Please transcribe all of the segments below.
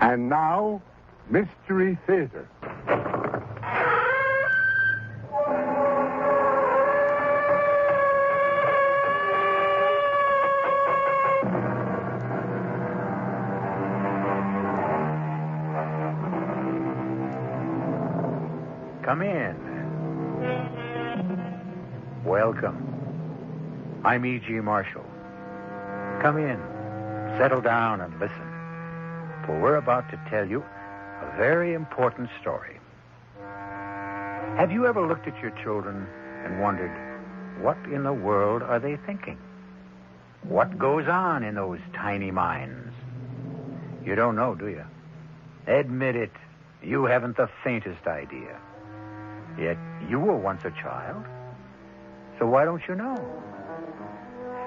And now, Mystery Theater. Come in. Welcome. I'm E.G. Marshall. Come in, settle down, and listen. For we're about to tell you a very important story. Have you ever looked at your children and wondered, what in the world are they thinking? What goes on in those tiny minds? You don't know, do you? Admit it. You haven't the faintest idea. Yet you were once a child. So why don't you know?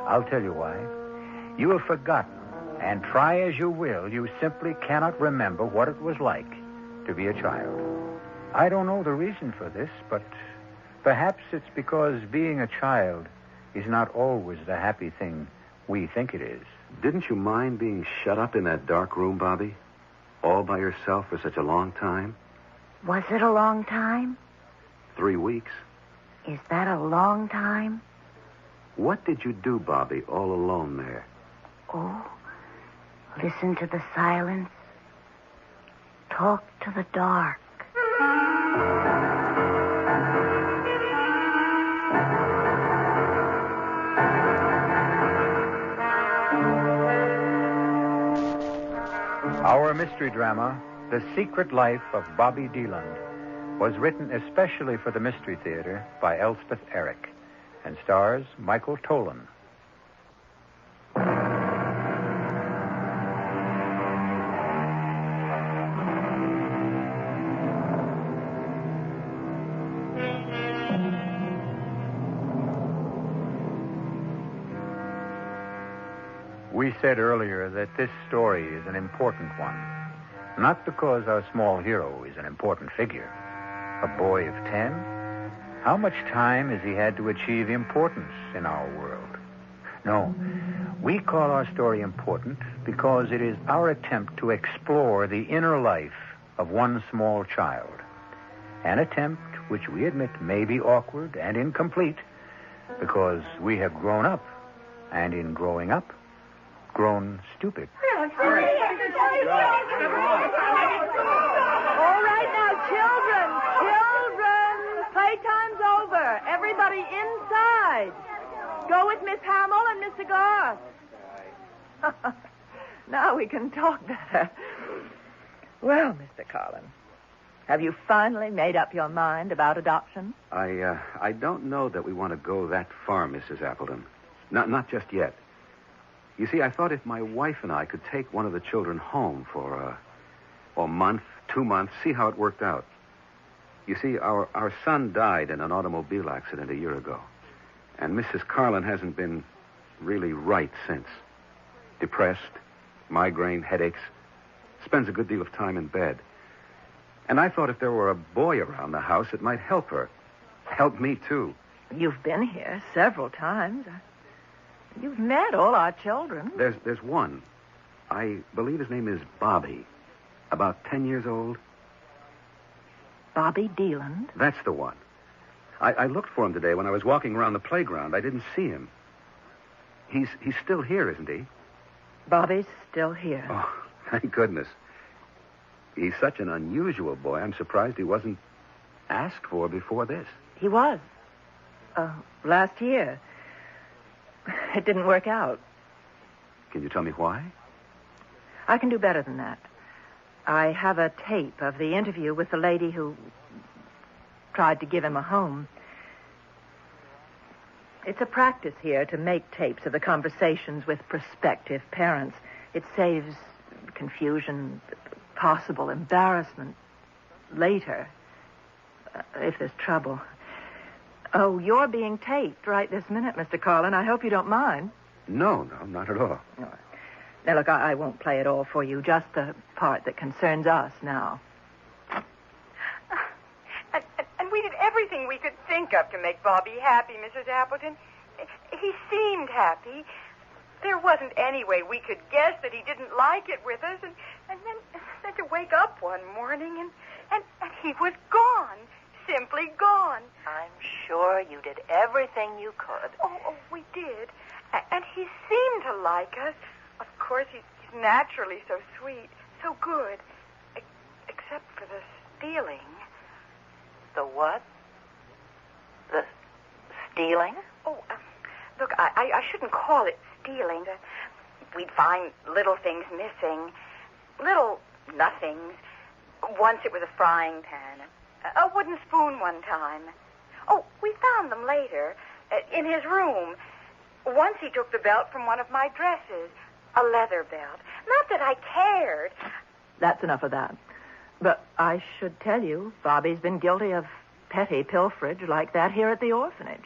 I'll tell you why. You have forgotten, and try as you will, you simply cannot remember what it was like to be a child. I don't know the reason for this, but perhaps it's because being a child is not always the happy thing we think it is. Didn't you mind being shut up in that dark room, Bobby? All by yourself for such a long time? Was it a long time? 3 weeks. Is that a long time? What did you do, Bobby, all alone there? Oh, listen to the silence. Talk to the dark. Our mystery drama, The Secret Life of Bobby Deland, was written especially for the Mystery Theater by Elspeth Eric and stars Michael Tolan. We said earlier that this story is an important one, not because our small hero is an important figure. A boy of 10? How much time has he had to achieve importance in our world? No, we call our story important because it is our attempt to explore the inner life of one small child. An attempt which we admit may be awkward and incomplete because we have grown up, and in growing up, grown stupid. All right now, children. Playtime's over. Everybody inside. Go with Miss Hamill and Mr. Garth. Now we can talk better. Well, Mr. Carlin, have you finally made up your mind about adoption? I don't know that we want to go that far, Mrs. Appleton. Not just yet. You see, I thought if my wife and I could take one of the children home for a month, 2 months, see how it worked out. You see, our son died in an automobile accident a year ago. And Mrs. Carlin hasn't been really right since. Depressed, migraine, headaches. Spends a good deal of time in bed. And I thought if there were a boy around the house, it might help her. Help me, too. You've been here several times. You've met all our children. There's one. I believe his name is Bobby. About 10 years old. Bobby Deland? That's the one. I looked for him today when I was walking around the playground. I didn't see him. He's still here, isn't he? Bobby's still here. Oh, thank goodness. He's such an unusual boy. I'm surprised he wasn't asked for before this. He was. Last year. It didn't work out. Can you tell me why? I can do better than that. I have a tape of the interview with the lady who tried to give him a home. It's a practice here to make tapes of the conversations with prospective parents. It saves confusion, possible embarrassment later, if there's trouble. Oh, you're being taped right this minute, Mr. Carlin. I hope you don't mind. No, not at all. No. Now, look, I won't play it all for you, just the part that concerns us now. And we did everything we could think of to make Bobby happy, Mrs. Appleton. He seemed happy. There wasn't any way we could guess that he didn't like it with us. And then wake up one morning and he was gone. Simply gone. I'm sure you did everything you could. Oh, we did. And he seemed to like us. Of course, he's naturally so sweet, so good. Except for the stealing. The what? The stealing? Oh, look, I shouldn't call it stealing. We'd find little things missing. Little nothings. Once it was a frying pan. A wooden spoon one time. Oh, we found them later. In his room. Once he took the belt from one of my dresses. A leather belt. Not that I cared. That's enough of that. But I should tell you, Bobby's been guilty of petty pilferage like that here at the orphanage.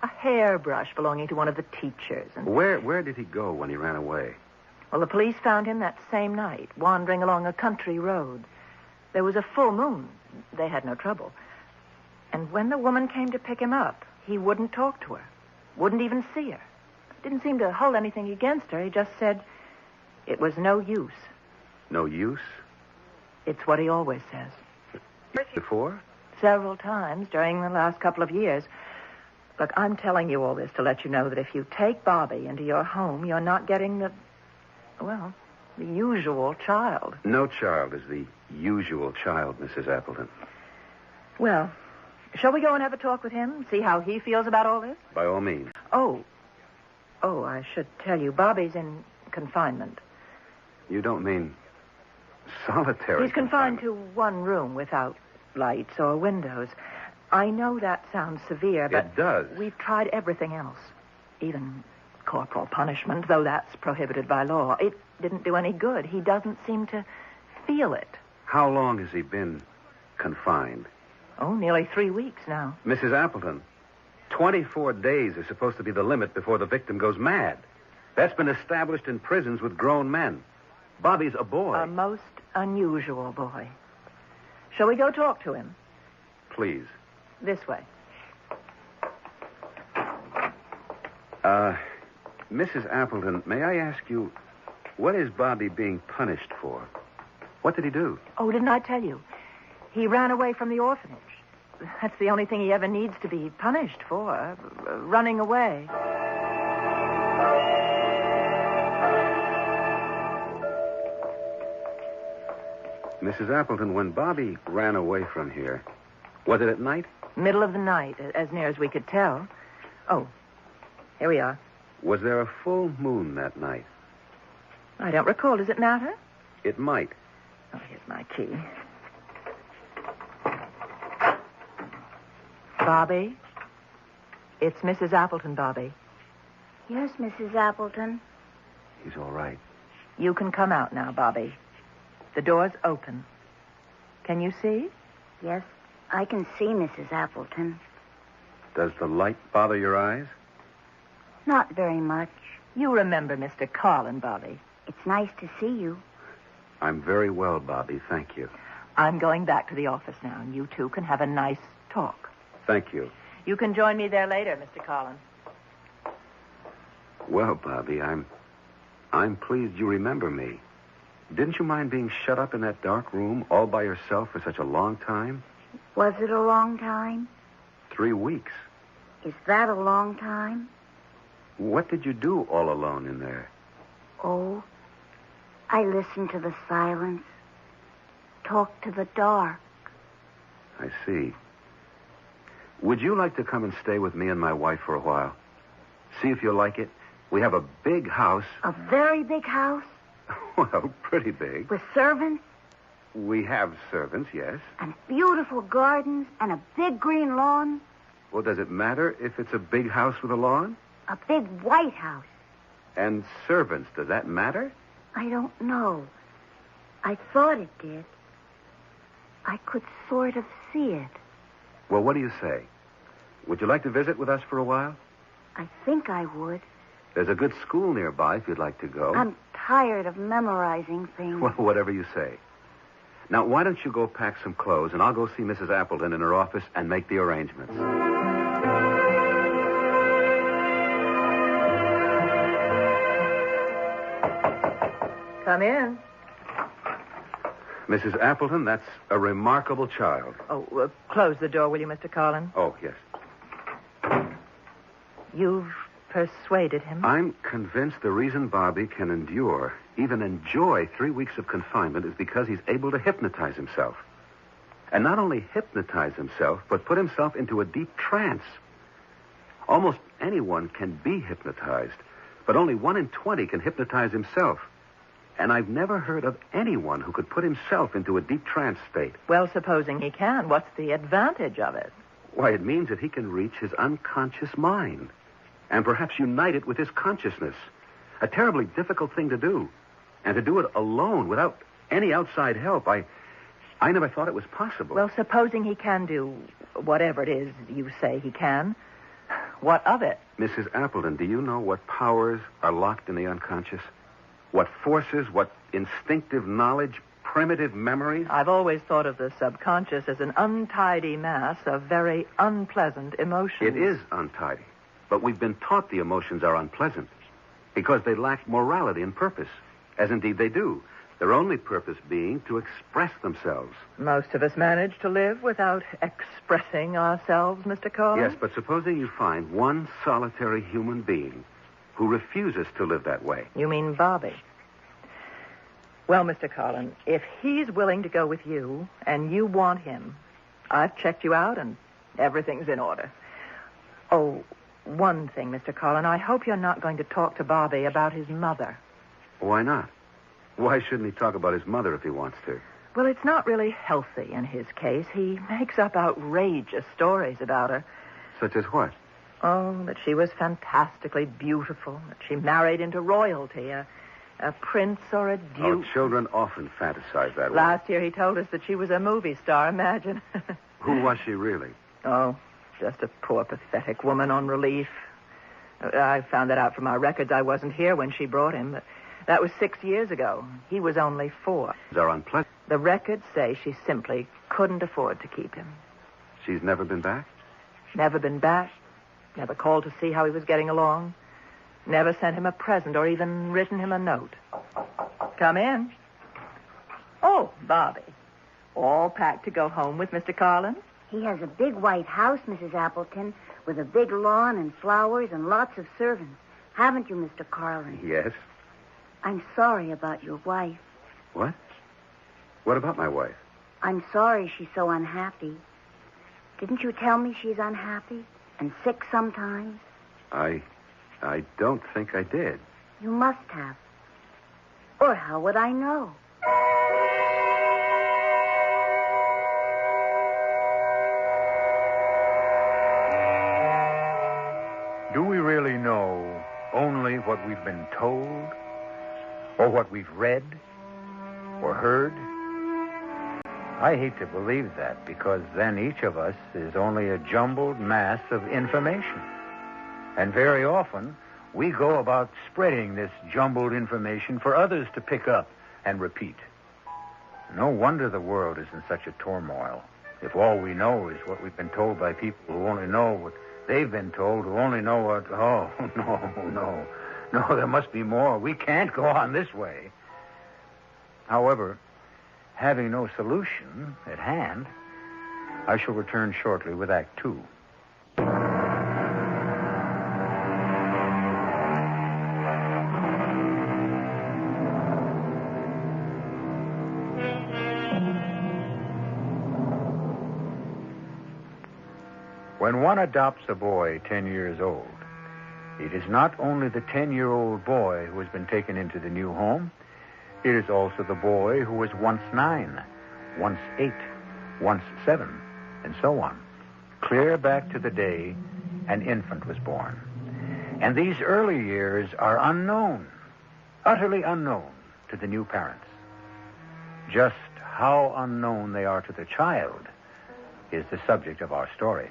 A hairbrush belonging to one of the teachers. And Where did he go when he ran away? well, the police found him that same night, wandering along a country road. There was a full moon. They had no trouble. And when the woman came to pick him up, he wouldn't talk to her. Wouldn't even see her. Didn't seem to hold anything against her. He just said it was no use. No use? It's what he always says. Before? Several times during the last couple of years. Look, I'm telling you all this to let you know that if you take Bobby into your home, you're not getting the usual child. No child is the usual child, Mrs. Appleton. Well, shall we go and have a talk with him? See how he feels about all this? By all means. Oh, I should tell you, Bobby's in confinement. You don't mean solitary He's confined to one room without lights or windows. I know that sounds severe, but It does. we've tried everything else. Even corporal punishment, though that's prohibited by law. It didn't do any good. He doesn't seem to feel it. How long has he been confined? Oh, nearly 3 weeks now. Mrs. Appleton, 24 days is supposed to be the limit before the victim goes mad. That's been established in prisons with grown men. Bobby's a boy. A most unusual boy. Shall we go talk to him? Please. This way. Mrs. Appleton, may I ask you, what is Bobby being punished for? What did he do? Oh, didn't I tell you? He ran away from the orphanage. That's the only thing he ever needs to be punished for. Running away. Mrs. Appleton, when Bobby ran away from here, was it at night? Middle of the night, as near as we could tell. Oh, here we are. Was there a full moon that night? I don't recall. Does it matter? It might. Oh, here's my key. Bobby? It's Mrs. Appleton, Bobby. Yes, Mrs. Appleton. He's all right. You can come out now, Bobby. The door's open. Can you see? Yes, I can see Mrs. Appleton. Does the light bother your eyes? Not very much. You remember Mr. Carlin, Bobby. It's nice to see you. I'm very well, Bobby. Thank you. I'm going back to the office now, and you two can have a nice talk. Thank you. You can join me there later, Mr. Carlin. Well, Bobby, I'm pleased you remember me. Didn't you mind being shut up in that dark room all by yourself for such a long time? Was it a long time? 3 weeks. Is that a long time? What did you do all alone in there? Oh, I listened to the silence. Talked to the dark. I see. Would you like to come and stay with me and my wife for a while? See if you like it. We have a big house. A very big house? Well, pretty big. With servants? We have servants, yes. And beautiful gardens and a big green lawn? Well, does it matter if it's a big house with a lawn? A big white house. And servants, does that matter? I don't know. I thought it did. I could sort of see it. Well, what do you say? Would you like to visit with us for a while? I think I would. There's a good school nearby if you'd like to go. I'm tired of memorizing things. Well, whatever you say. Now, why don't you go pack some clothes, and I'll go see Mrs. Appleton in her office and make the arrangements. Come in. Mrs. Appleton, that's a remarkable child. Oh, close the door, will you, Mr. Carlin? Oh, yes. You've persuaded him? I'm convinced the reason Bobby can endure, even enjoy 3 weeks of confinement is because he's able to hypnotize himself. And not only hypnotize himself, but put himself into a deep trance. Almost anyone can be hypnotized, but only 1 in 20 can hypnotize himself. And I've never heard of anyone who could put himself into a deep trance state. Well, supposing he can, what's the advantage of it? Why, it means that he can reach his unconscious mind and perhaps unite it with his consciousness. A terribly difficult thing to do. And to do it alone without any outside help, I never thought it was possible. Well, supposing he can do whatever it is you say he can, what of it? Mrs. Appleton, do you know what powers are locked in the unconscious? What forces, what instinctive knowledge, primitive memories? I've always thought of the subconscious as an untidy mass of very unpleasant emotions. It is untidy. But we've been taught the emotions are unpleasant because they lack morality and purpose, as indeed they do. Their only purpose being to express themselves. Most of us manage to live without expressing ourselves, Mr. Carlin. Yes, but supposing you find one solitary human being who refuses to live that way. You mean Bobby? Well, Mr. Carlin, if he's willing to go with you and you want him, I've checked you out and everything's in order. Oh, one thing, Mr. Carlin, I hope you're not going to talk to Bobby about his mother. Why not? Why shouldn't he talk about his mother if he wants to? Well, it's not really healthy in his case. He makes up outrageous stories about her. Such as what? Oh, that she was fantastically beautiful, that she married into royalty, a prince or a duke. Oh, children often fantasize that way. Last year he told us that she was a movie star, imagine. Who was she really? Oh, just a poor, pathetic woman on relief. I found that out from our records. I wasn't here when she brought him, but that was 6 years ago. He was only 4. They're unpleasant. The records say she simply couldn't afford to keep him. She's never been back? Never been back. Never called to see how he was getting along. Never sent him a present or even written him a note. Come in. Oh, Bobby. All packed to go home with Mr. Carlin? He has a big white house, Mrs. Appleton, with a big lawn and flowers and lots of servants. Haven't you, Mr. Carlin? Yes. I'm sorry about your wife. What? What about my wife? I'm sorry she's so unhappy. Didn't you tell me she's unhappy and sick sometimes? I don't think I did. You must have. Or how would I know? Do we really know only what we've been told? Or what we've read? Or heard? I hate to believe that, because then each of us is only a jumbled mass of information. And very often, we go about spreading this jumbled information for others to pick up and repeat. No wonder the world is in such a turmoil, if all we know is what we've been told by people who only know what they've been told, who only know what... Oh, no, there must be more. We can't go on this way. However, having no solution at hand, I shall return shortly with Act 2. When one adopts a boy 10 years old, it is not only the 10-year-old boy who has been taken into the new home, it is also the boy who was once 9, once 8, once 7, and so on, clear back to the day an infant was born. And these early years are unknown, utterly unknown to the new parents. Just how unknown they are to the child is the subject of our story.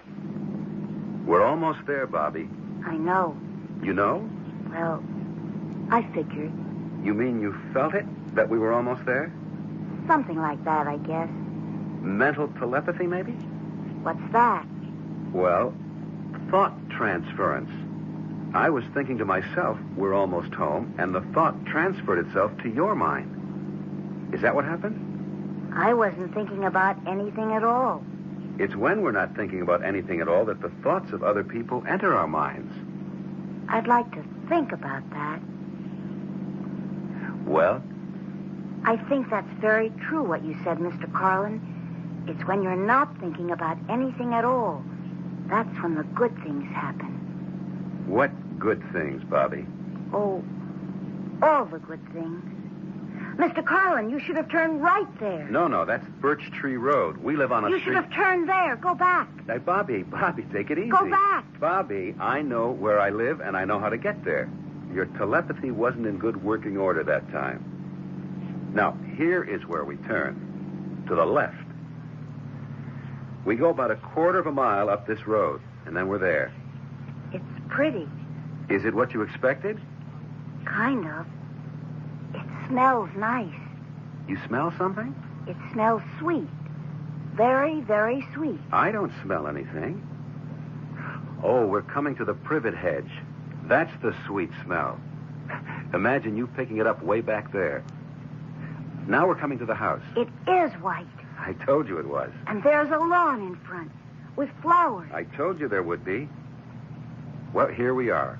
We're almost there, Bobby. I know. You know? Well, I figured. You mean you felt it, that we were almost there? Something like that, I guess. Mental telepathy, maybe? What's that? Well, thought transference. I was thinking to myself, we're almost home, and the thought transferred itself to your mind. Is that what happened? I wasn't thinking about anything at all. It's when we're not thinking about anything at all that the thoughts of other people enter our minds. I'd like to think about that. Well? I think that's very true, what you said, Mr. Carlin. It's when you're not thinking about anything at all. That's when the good things happen. What good things, Bobby? Oh, all the good things. Mr. Carlin, you should have turned right there. No, that's Birch Tree Road. We live on a You street... should have turned there. Go back. Hey, Bobby, take it easy. Go back. Bobby, I know where I live, and I know how to get there. Your telepathy wasn't in good working order that time. Now, here is where we turn. To the left. We go about a quarter of a mile up this road, and then we're there. It's pretty. Is it what you expected? Kind of. It smells nice. You smell something? It smells sweet. Very, very sweet. I don't smell anything. Oh, we're coming to the privet hedge. That's the sweet smell. Imagine you picking it up way back there. Now we're coming to the house. It is white. I told you it was. And there's a lawn in front with flowers. I told you there would be. Well, here we are.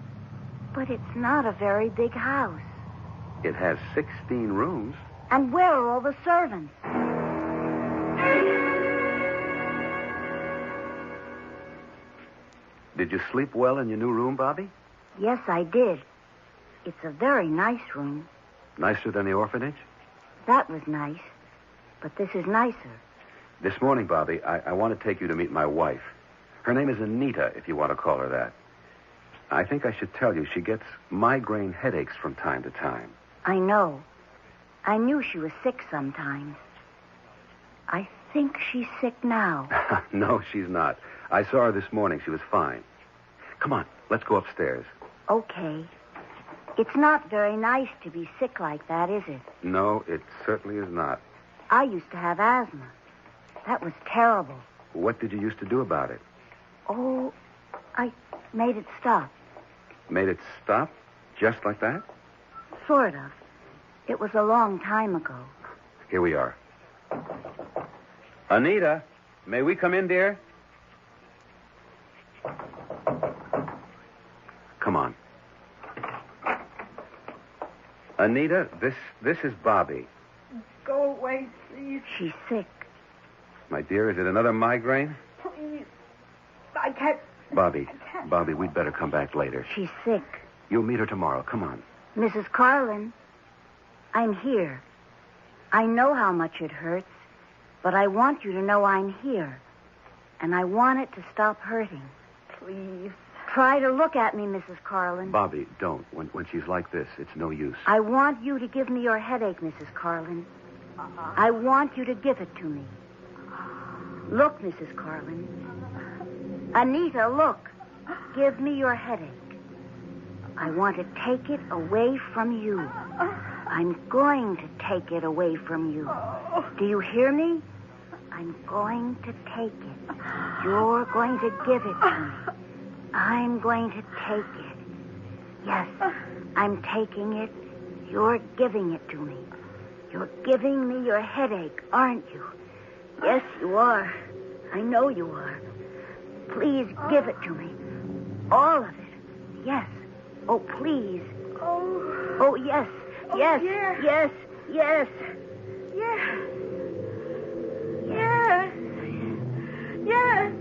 But it's not a very big house. It has 16 rooms. And where are all the servants? Did you sleep well in your new room, Bobby? Yes, I did. It's a very nice room. Nicer than the orphanage? That was nice. But this is nicer. This morning, Bobby, I want to take you to meet my wife. Her name is Anita, if you want to call her that. I think I should tell you she gets migraine headaches from time to time. I know. I knew she was sick sometimes. I think she's sick now. No, she's not. I saw her this morning. She was fine. Come on, let's go upstairs. Okay. It's not very nice to be sick like that, is it? No, it certainly is not. I used to have asthma. That was terrible. What did you used to do about it? Oh, I made it stop. Made it stop? Just like that? Sort of. It was a long time ago. Here we are. Anita, may we come in, dear? Come on. Anita, this is Bobby. Go away, please. She's sick. My dear, is it another migraine? Please. I can't. Bobby, we'd better come back later. She's sick. You'll meet her tomorrow. Come on. Mrs. Carlin, I'm here. I know how much it hurts, but I want you to know I'm here. And I want it to stop hurting. Please. Try to look at me, Mrs. Carlin. Bobby, don't. When she's like this, it's no use. I want you to give me your headache, Mrs. Carlin. I want you to give it to me. Look, Mrs. Carlin. Anita, look. Give me your headache. I want to take it away from you. I'm going to take it away from you. Do you hear me? I'm going to take it. You're going to give it to me. I'm going to take it. Yes, I'm taking it. You're giving it to me. You're giving me your headache, aren't you? Yes, you are. I know you are. Please give it to me. All of it. Yes. Oh, please. Oh, yes. Yes. Yeah. Yes. Yes. Yes. Yes. Yes.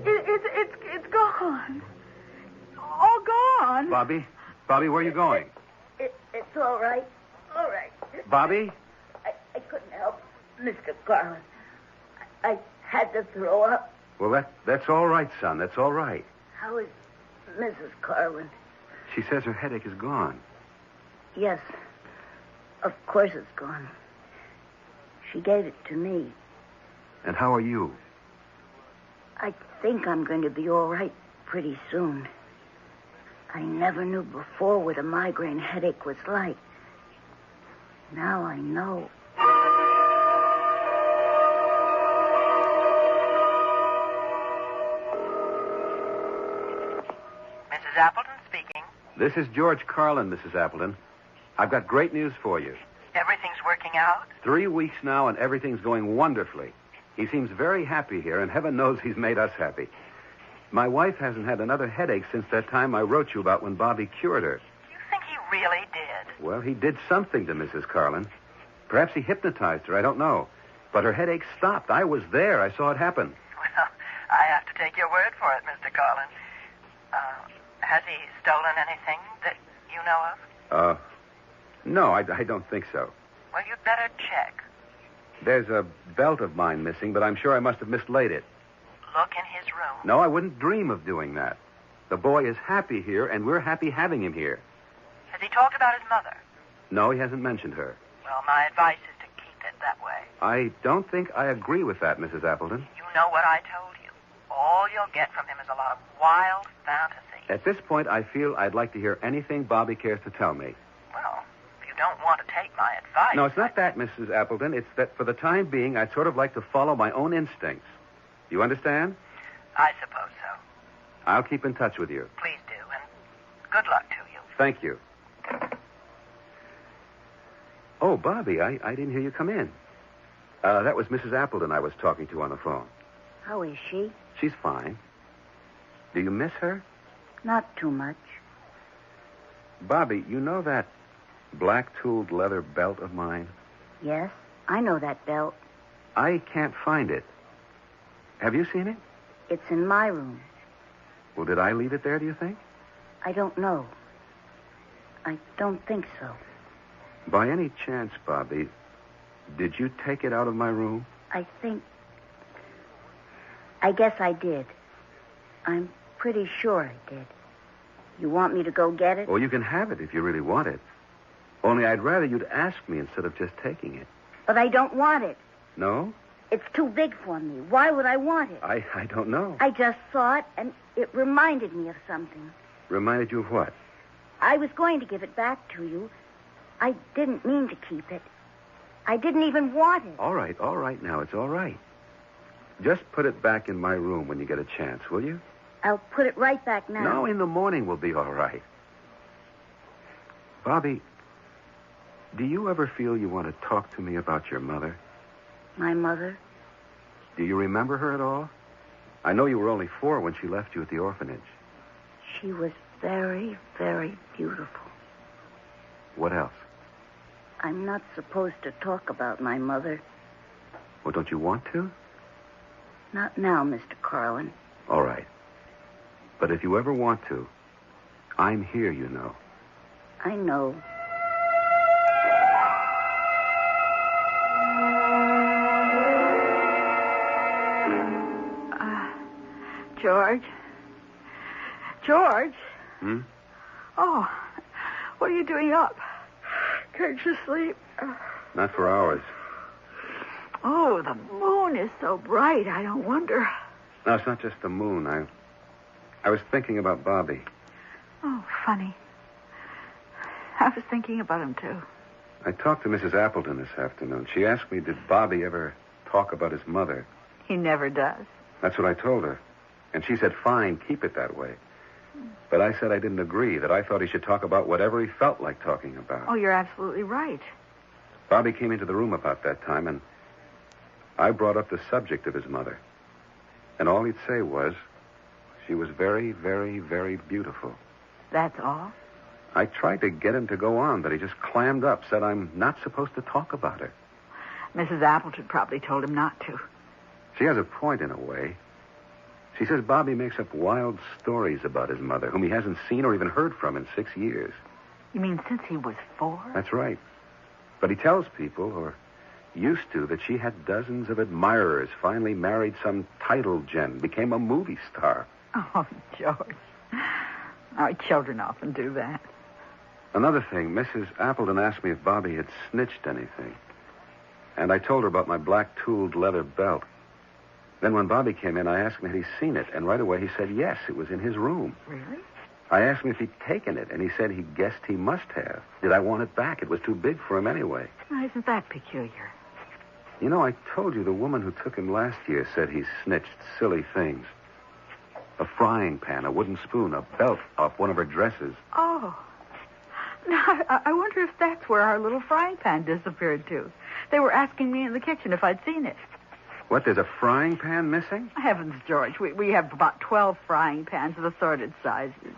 It's gone. All gone. Bobby, where are you going? It's all right. All right. Bobby? I couldn't help Mr. Carlin. I had to throw up. Well, that's all right, son. That's all right. How is Mrs. Carlin? She says her headache is gone. Yes. Of course it's gone. She gave it to me. And how are you? I think I'm going to be all right pretty soon. I never knew before what a migraine headache was like. Now I know. Mrs. Appleton speaking. This is George Carlin, Mrs. Appleton. I've got great news for you. Everything's working out? 3 weeks now, and everything's going wonderfully. He seems very happy here, and heaven knows he's made us happy. My wife hasn't had another headache since that time I wrote you about when Bobby cured her. You think he really did? Well, he did something to Mrs. Carlin. Perhaps he hypnotized her, I don't know. But her headache stopped. I was there. I saw it happen. Well, I have to take your word for it, Mr. Carlin. Has he stolen anything that you know of? No, I don't think so. Well, you'd better check. There's a belt of mine missing, but I'm sure I must have mislaid it. Look in his room. No, I wouldn't dream of doing that. The boy is happy here, and we're happy having him here. Has he talked about his mother? No, he hasn't mentioned her. Well, my advice is to keep it that way. I don't think I agree with that, Mrs. Appleton. You know what I told you. All you'll get from him is a lot of wild fantasy. At this point, I feel I'd like to hear anything Bobby cares to tell me. Well, if you don't want to take my advice... No, it's not that, Mrs. Appleton. It's that for the time being, I'd sort of like to follow my own instincts. You understand? I suppose so. I'll keep in touch with you. Please do, and good luck to you. Thank you. Oh, Bobby, I didn't hear you come in. That was Mrs. Appleton I was talking to on the phone. How is she? She's fine. Do you miss her? Not too much. Bobby, you know that black-tooled leather belt of mine? Yes, I know that belt. I can't find it. Have you seen it? It's in my room. Well, did I leave it there, do you think? I don't know. I don't think so. By any chance, Bobby, did you take it out of my room? I guess I did. I'm pretty sure I did. You want me to go get it? Oh, you can have it if you really want it. Only I'd rather you'd ask me instead of just taking it. But I don't want it. No? It's too big for me. Why would I want it? I don't know. I just saw it, and it reminded me of something. Reminded you of what? I was going to give it back to you. I didn't mean to keep it. I didn't even want it. All right now. It's all right. Just put it back in my room when you get a chance, will you? I'll put it right back now. No, in the morning we'll be all right. Bobby, do you ever feel you want to talk to me about your mother? My mother? Do you remember her at all? I know you were only 4 when she left you at the orphanage. She was very, very beautiful. What else? I'm not supposed to talk about my mother. Well, don't you want to? Not now, Mr. Carlin. All right. But if you ever want to, I'm here, you know. I know. George? George? Hmm? Oh, what are you doing up? Can't you sleep? Not for hours. Oh, the moon is so bright, I don't wonder. No, it's not just the moon. I was thinking about Bobby. Oh, funny. I was thinking about him, too. I talked to Mrs. Appleton this afternoon. She asked me, did Bobby ever talk about his mother? He never does. That's what I told her. And she said, fine, keep it that way. But I said I didn't agree, that I thought he should talk about whatever he felt like talking about. Oh, you're absolutely right. Bobby came into the room about that time, and I brought up the subject of his mother. And all he'd say was, she was very, very, very beautiful. That's all? I tried to get him to go on, but he just clammed up, said I'm not supposed to talk about her. Mrs. Appleton probably told him not to. She has a point in a way. She says Bobby makes up wild stories about his mother, whom he hasn't seen or even heard from in 6 years. You mean since he was 4? That's right. But he tells people, or used to, that she had dozens of admirers, finally married some title gent, became a movie star. Oh, George. Our children often do that. Another thing, Mrs. Appleton asked me if Bobby had snitched anything. And I told her about my black-tooled leather belt. Then when Bobby came in, I asked him had he seen it, and right away he said yes, it was in his room. Really? I asked him if he'd taken it, and he said he guessed he must have. Did I want it back? It was too big for him anyway. Oh, isn't that peculiar? You know, I told you the woman who took him last year said he snitched silly things. A frying pan, a wooden spoon, a belt off one of her dresses. Oh, I wonder if that's where our little frying pan disappeared to. They were asking me in the kitchen if I'd seen it. What, there's a frying pan missing? Heavens, George, we have about 12 frying pans of assorted sizes.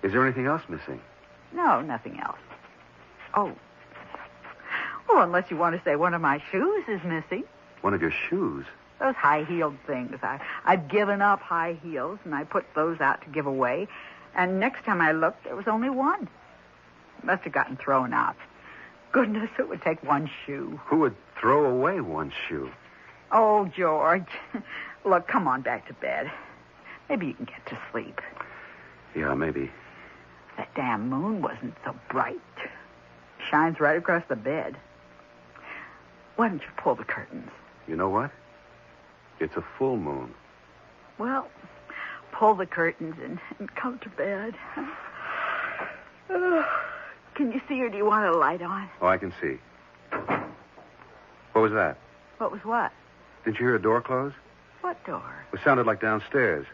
Is there anything else missing? No, nothing else. Oh, unless you want to say one of my shoes is missing. One of your shoes? Those high-heeled things. I've given up high heels, and I put those out to give away. And next time I looked, there was only one. Must have gotten thrown out. Goodness, it would take one shoe. Who would throw away one shoe? Oh, George. Look, come on back to bed. Maybe you can get to sleep. Yeah, maybe. That damn moon wasn't so bright. Shines right across the bed. Why don't you pull the curtains? You know what? It's a full moon. Well, pull the curtains and come to bed. Can you see, or do you want a light on? Oh, I can see. What was that? What was what? Didn't you hear a door close? What door? It sounded like downstairs.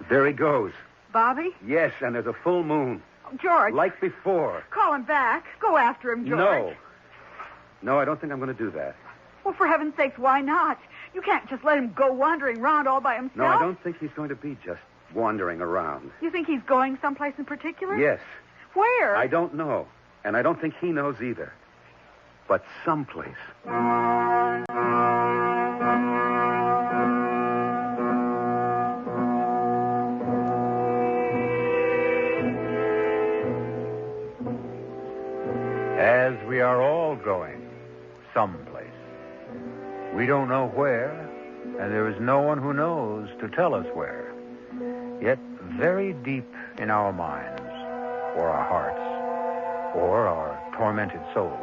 There he goes. Bobby? Yes, and there's a full moon. Oh, George. Like before. Call him back. Go after him, George. No, I don't think I'm going to do that. Well, for heaven's sakes, why not? You can't just let him go wandering around all by himself. No, I don't think he's going to be just wandering around. You think he's going someplace in particular? Yes. Where? I don't know. And I don't think he knows either. But someplace. As we are all going someplace. We don't know where, and there is no one who knows to tell us where. Yet very deep in our minds, or our hearts, or our tormented souls,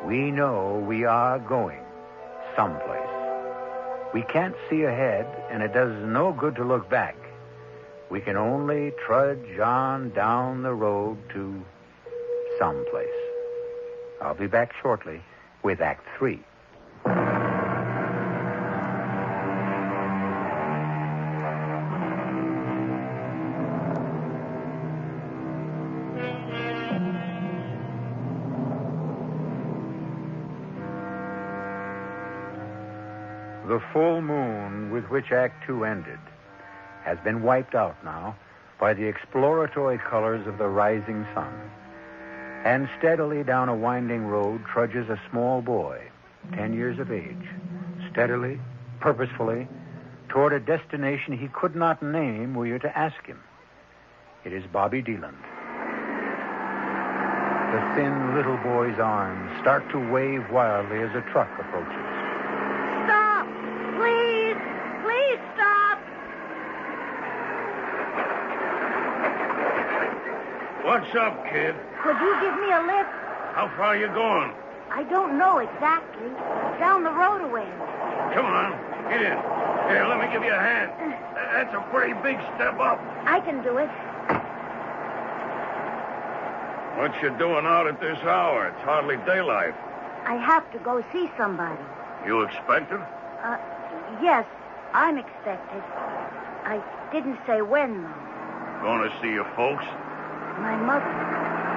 we know we are going someplace. We can't see ahead, and it does no good to look back. We can only trudge on down the road to someplace. I'll be back shortly with Act 3. The full moon with which Act 2 ended has been wiped out now by the exploratory colors of the rising sun. And steadily down a winding road trudges a small boy, 10 years of age, steadily, purposefully, toward a destination he could not name were you to ask him. It is Bobby Deland. The thin little boy's arms start to wave wildly as a truck approaches. Stop! Please! Please stop! What's up, kid? Could you give me a lift? How far are you going? I don't know exactly. Down the road a ways. Come on, get in. Here, let me give you a hand. That's a pretty big step up. I can do it. What you doing out at this hour? It's hardly daylight. I have to go see somebody. You expected? Yes, I'm expected. I didn't say when, though. Going to see your folks? My mother.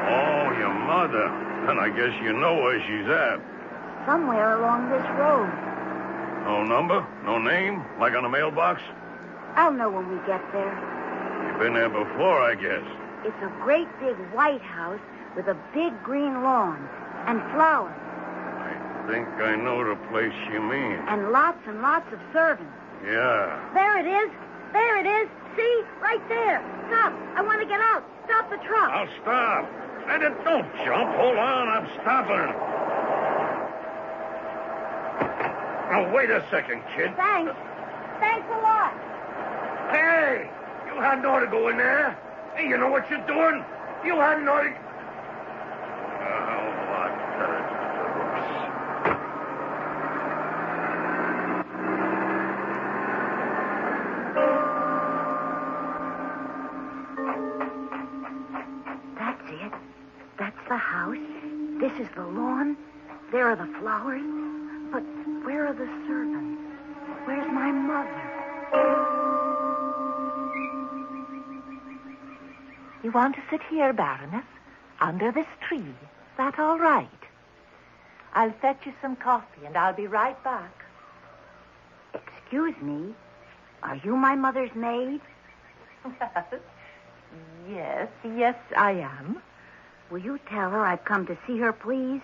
Oh, your mother. Then I guess you know where she's at. Somewhere along this road. No number? No name? Like on a mailbox? I'll know when we get there. You've been there before, I guess. It's a great big white house with a big green lawn and flowers. I think I know the place you mean. And lots of servants. Yeah. There it is. There it is. See? Right there. Stop. I want to get out. Stop the truck. I'll stop. And don't jump. Hold on. I'm stopping. Now, wait a second, kid. Thanks. Thanks a lot. Hey! You hadn't ought to go in there. Hey, you know what you're doing? You hadn't ought to... That's it. That's the house. This is the lawn. There are the flowers. But where are the servants? Where's my mother? You want to sit here, Baroness, under this tree. Is that all right? I'll fetch you some coffee, and I'll be right back. Excuse me. Are you my mother's maid? Yes, I am. Will you tell her I've come to see her, please?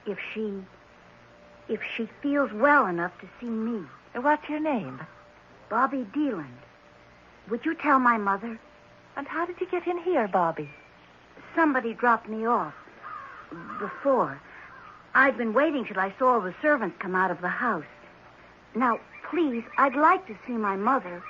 If she feels well enough to see me. What's your name? Bobby Deland. Would you tell my mother? And how did you get in here, Bobby? Somebody dropped me off. Before. I'd been waiting till I saw all the servants come out of the house. Now, please, I'd like to see my mother.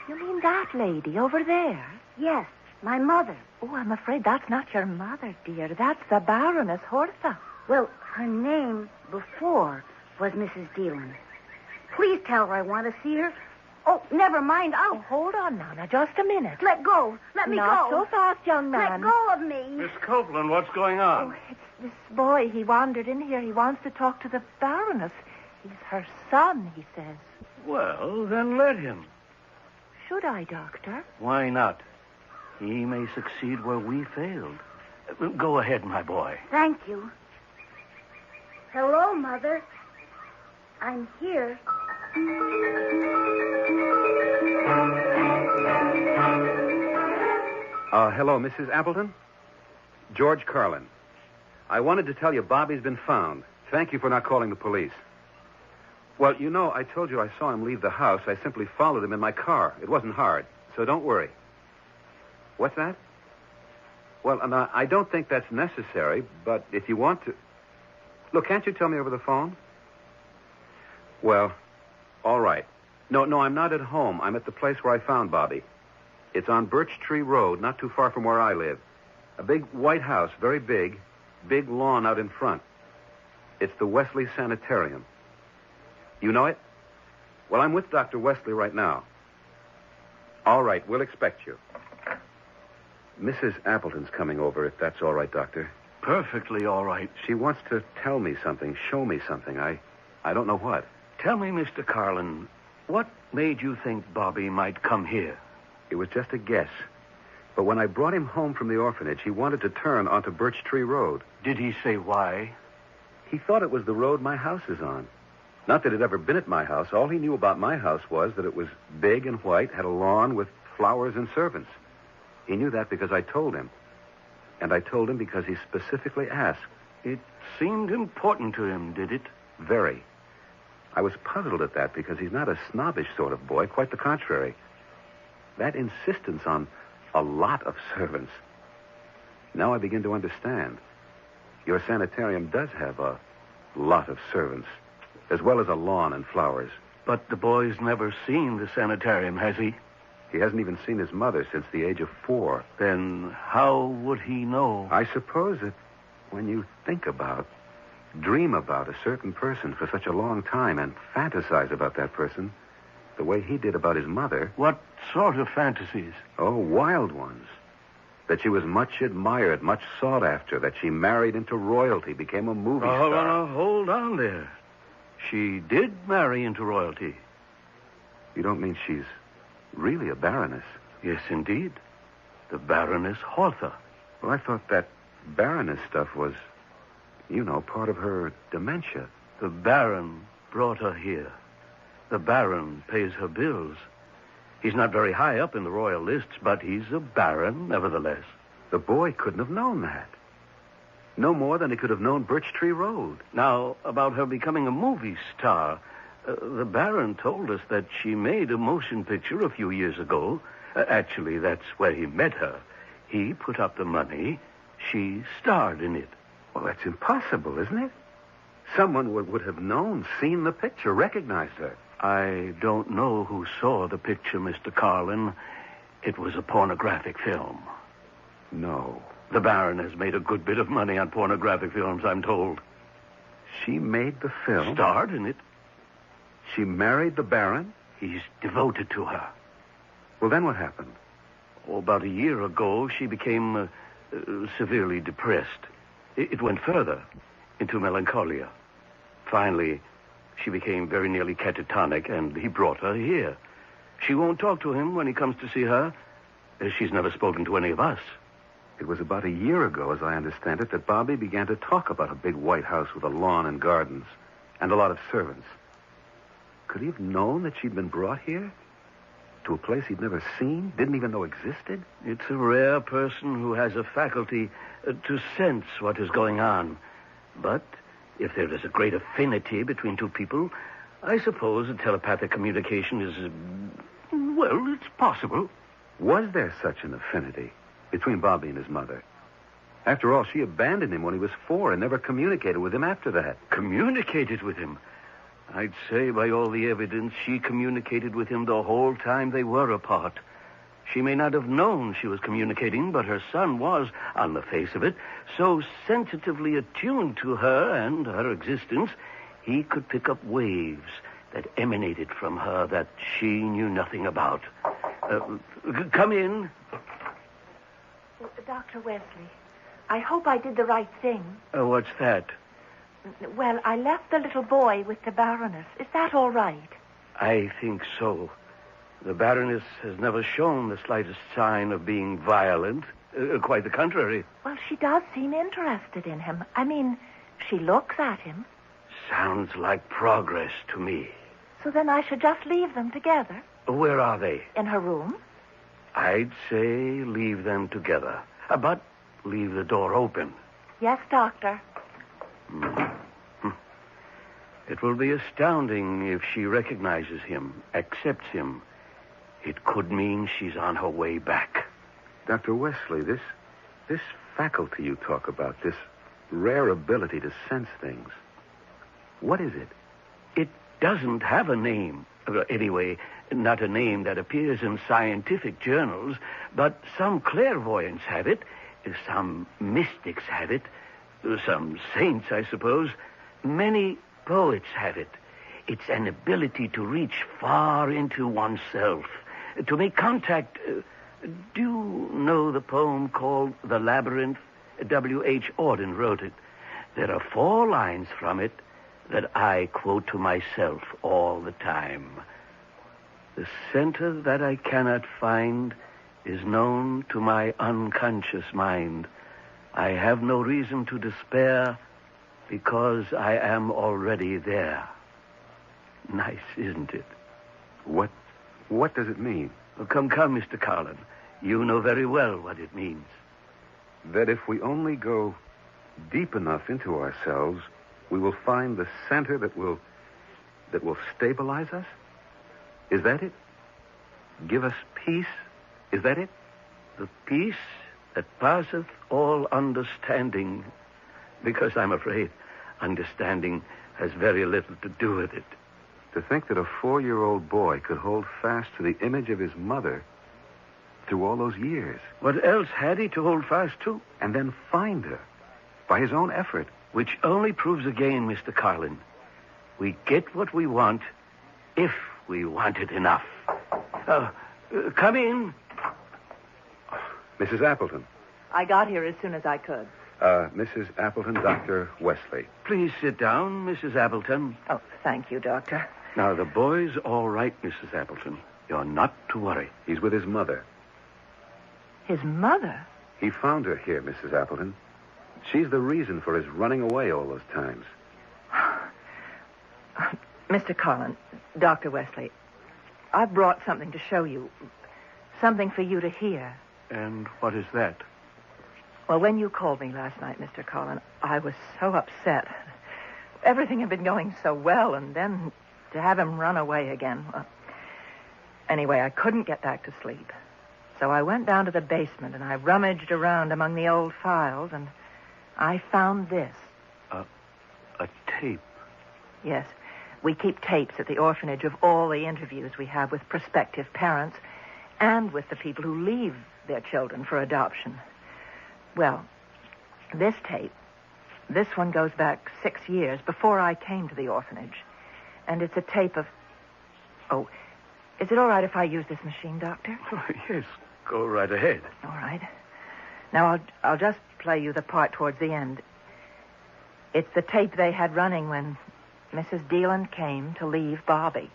You mean that lady over there? Yes, my mother. Oh, I'm afraid that's not your mother, dear. That's the Baroness Hortha. Well, her name before was Mrs. Deland. Please tell her I want to see her. Oh, never mind. Oh, hold on now, just a minute. Let go. Let me Not go. so fast, young man. Let go of me. Miss Copeland, what's going on? Oh, it's this boy. He wandered in here. He wants to talk to the Baroness. He's her son, he says. Well, then let him. Should I, Doctor? Why not? He may succeed where we failed. Go ahead, my boy. Thank you. Hello, Mother. I'm here. Hello, Mrs. Appleton? George Carlin. I wanted to tell you Bobby's been found. Thank you for not calling the police. Well, you know, I told you I saw him leave the house. I simply followed him in my car. It wasn't hard, so don't worry. What's that? Well, I don't think that's necessary, but if you want to... Look, can't you tell me over the phone? Well, all right. No, I'm not at home. I'm at the place where I found Bobby. It's on Birch Tree Road, not too far from where I live. A big white house, very big lawn out in front. It's the Wesley Sanitarium. You know it? Well, I'm with Dr. Wesley right now. All right, we'll expect you. Mrs. Appleton's coming over, if that's all right, Doctor. Perfectly all right. She wants to tell me something, show me something. I don't know what. Tell me, Mr. Carlin, what made you think Bobby might come here? It was just a guess. But when I brought him home from the orphanage, he wanted to turn onto Birch Tree Road. Did he say why? He thought it was the road my house is on. Not that it had ever been at my house. All he knew about my house was that it was big and white, had a lawn with flowers and servants. He knew that because I told him. And I told him because he specifically asked. It seemed important to him, did it? Very. I was puzzled at that because he's not a snobbish sort of boy, quite the contrary. That insistence on a lot of servants. Now I begin to understand. Your sanitarium does have a lot of servants, as well as a lawn and flowers. But the boy's never seen the sanitarium, has he? He hasn't even seen his mother since the age of 4. Then how would he know? I suppose that when you dream about a certain person for such a long time and fantasize about that person the way he did about his mother... What sort of fantasies? Oh, wild ones. That she was much admired, much sought after, that she married into royalty, became a movie star. Hold on there. She did marry into royalty. You don't mean she's really a baroness? Yes, indeed. The Baroness Hortha. Well, I thought that baroness stuff was, part of her dementia. The Baron brought her here. The Baron pays her bills. He's not very high up in the royal lists, but he's a baron, nevertheless. The boy couldn't have known that. No more than he could have known Birch Tree Road. Now, about her becoming a movie star, the Baron told us that she made a motion picture a few years ago. Actually, that's where he met her. He put up the money. She starred in it. Well, that's impossible, isn't it? Someone would have known, seen the picture, recognized her. I don't know who saw the picture, Mr. Carlin. It was a pornographic film. No. The Baron has made a good bit of money on pornographic films, I'm told. She made the film? Starred in it. She married the Baron? He's devoted to her. Well, then what happened? About a year ago, she became severely depressed. It went further into melancholia. Finally, she became very nearly catatonic, and he brought her here. She won't talk to him when he comes to see her. She's never spoken to any of us. It was about a year ago, as I understand it, that Bobby began to talk about a big white house with a lawn and gardens and a lot of servants. Could he have known that she'd been brought here? To a place he'd never seen, didn't even know existed? It's a rare person who has a faculty to sense what is going on. But if there is a great affinity between two people, I suppose a telepathic communication is, well, it's possible. Was there such an affinity between Bobby and his mother? After all, she abandoned him when he was 4 and never communicated with him after that. Communicated with him? I'd say by all the evidence she communicated with him the whole time they were apart. She may not have known she was communicating, but her son was, on the face of it, so sensitively attuned to her and her existence, he could pick up waves that emanated from her that she knew nothing about. Come in. Dr. Wesley, I hope I did the right thing. What's that? Well, I left the little boy with the Baroness. Is that all right? I think so. The Baroness has never shown the slightest sign of being violent. Quite the contrary. Well, she does seem interested in him. I mean, she looks at him. Sounds like progress to me. So then I should just leave them together? Where are they? In her room. I'd say leave them together. But leave the door open. Yes, Doctor. It will be astounding if she recognizes him, accepts him. It could mean she's on her way back. Dr. Wesley, this faculty you talk about, this rare ability to sense things, what is it? It doesn't have a name. Anyway, not a name that appears in scientific journals, but some clairvoyants have it, some mystics have it, some saints, I suppose. Many poets have it. It's an ability to reach far into oneself, to make contact. Do you know the poem called The Labyrinth? W.H. Auden wrote it. There are 4 lines from it that I quote to myself all the time. The center that I cannot find is known to my unconscious mind. I have no reason to despair because I am already there. Nice, isn't it? What does it mean? Oh, come, Mr. Carlin. You know very well what it means. That if we only go deep enough into ourselves, we will find the center that will stabilize us? Is that it? Give us peace? Is that it? The peace that passeth all understanding, because I'm afraid understanding has very little to do with it. To think that a 4-year-old boy could hold fast to the image of his mother through all those years. What else had he to hold fast to? And then find her by his own effort. Which only proves again, Mr. Carlin, we get what we want if we want it enough. Come in. Mrs. Appleton. I got here as soon as I could. Mrs. Appleton, Dr. Wesley. Please sit down, Mrs. Appleton. Oh, thank you, Doctor. Now, the boy's all right, Mrs. Appleton. You're not to worry. He's with his mother. His mother? He found her here, Mrs. Appleton. She's the reason for his running away all those times. Mr. Carlin, Dr. Wesley, I brought something to show you. Something for you to hear. And what is that? Well, when you called me last night, Mr. Carlin, I was so upset. Everything had been going so well, and then to have him run away again. Well, anyway, I couldn't get back to sleep. So I went down to the basement, and I rummaged around among the old files, and I found this. A tape? Yes. We keep tapes at the orphanage of all the interviews we have with prospective parents and with the people who leave their children for adoption. Well, this tape, this one goes back 6 years before I came to the orphanage. And it's a tape of... Oh, is it all right if I use this machine, Doctor? Oh, yes, go right ahead. All right. Now, I'll just play you the part towards the end. It's the tape they had running when Mrs. Deland came to leave Bobby.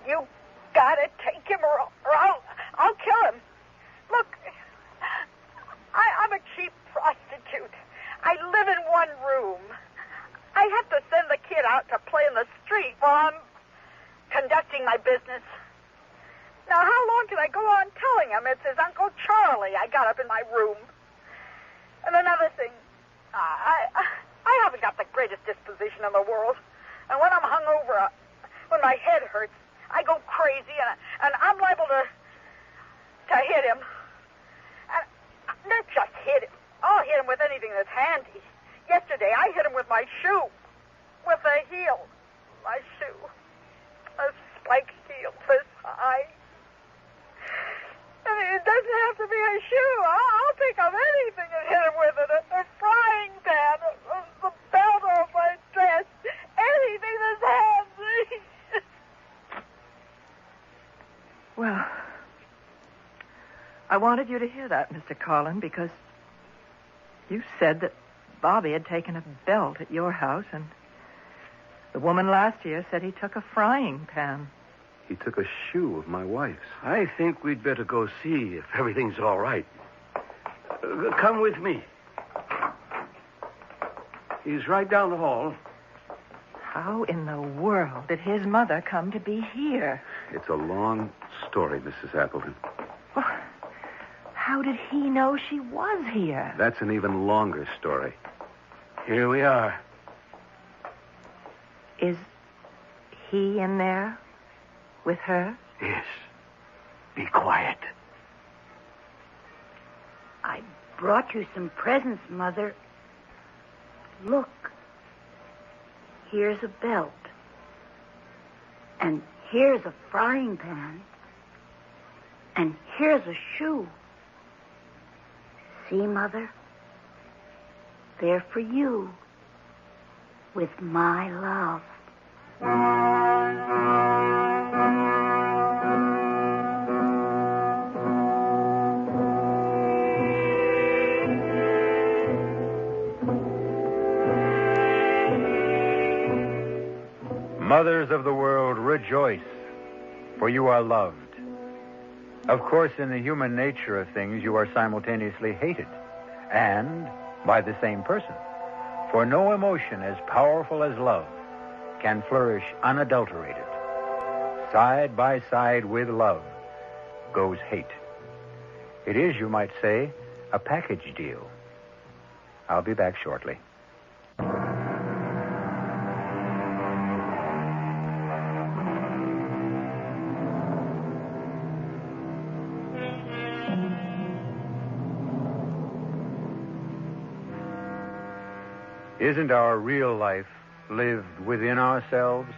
You gotta take him or I'll kill him. Look, I live in one room. I have to send the kid out to play in the street while I'm conducting my business. Now, how long can I go on telling him it's his Uncle Charlie I got up in my room? And another thing, I haven't got the greatest disposition in the world. And when I'm hungover, when my head hurts, I go crazy, and I'm liable to hit him. And not just hit him. I'll hit him with anything that's handy. Yesterday, I hit him with my shoe. With the heel. My shoe. A spiked heel this high. I mean, it doesn't have to be a shoe. I'll pick up anything and hit him with it. A frying pan. The belt off my dress. Anything that's handy. Well, I wanted you to hear that, Mr. Carlin, because you said that Bobby had taken a belt at your house, and the woman last year said he took a frying pan. He took a shoe of my wife's. I think we'd better go see if everything's all right. Come with me. He's right down the hall. How in the world did his mother come to be here? It's a long story, Mrs. Appleton. Well, how did he know she was here? That's an even longer story. Here we are. Is he in there with her? Yes. Be quiet. I brought you some presents, Mother. Look. Here's a belt. And here's a frying pan. And here's a shoe. See, Mother? They're for you. With my love. Mothers of the world, rejoice, for you are loved. Of course, in the human nature of things, you are simultaneously hated, and by the same person. For no emotion as powerful as love can flourish unadulterated. Side by side with love goes hate. It is, you might say, a package deal. I'll be back shortly. Isn't our real life lived within ourselves?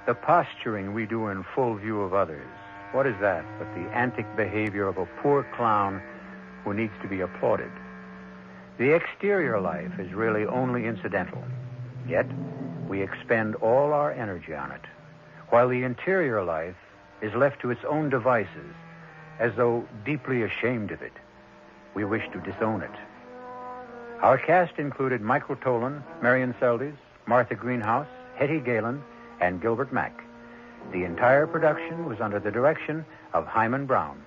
The posturing we do in full view of others, what is that but the antic behavior of a poor clown who needs to be applauded? The exterior life is really only incidental, yet we expend all our energy on it, while the interior life is left to its own devices, as though deeply ashamed of it. We wish to disown it. Our cast included Michael Tolan, Marion Seldes, Martha Greenhouse, Hetty Galen, and Gilbert Mack. The entire production was under the direction of Himan Brown.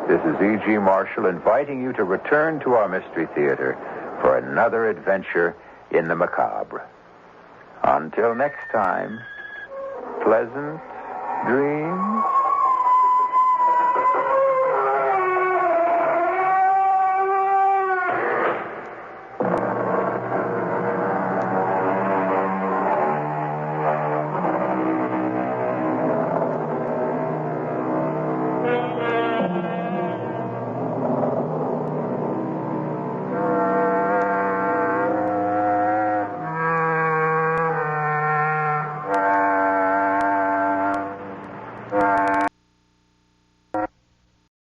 This is E.G. Marshall inviting you to return to our Mystery Theater for another adventure in the macabre. Until next time, pleasant dreams.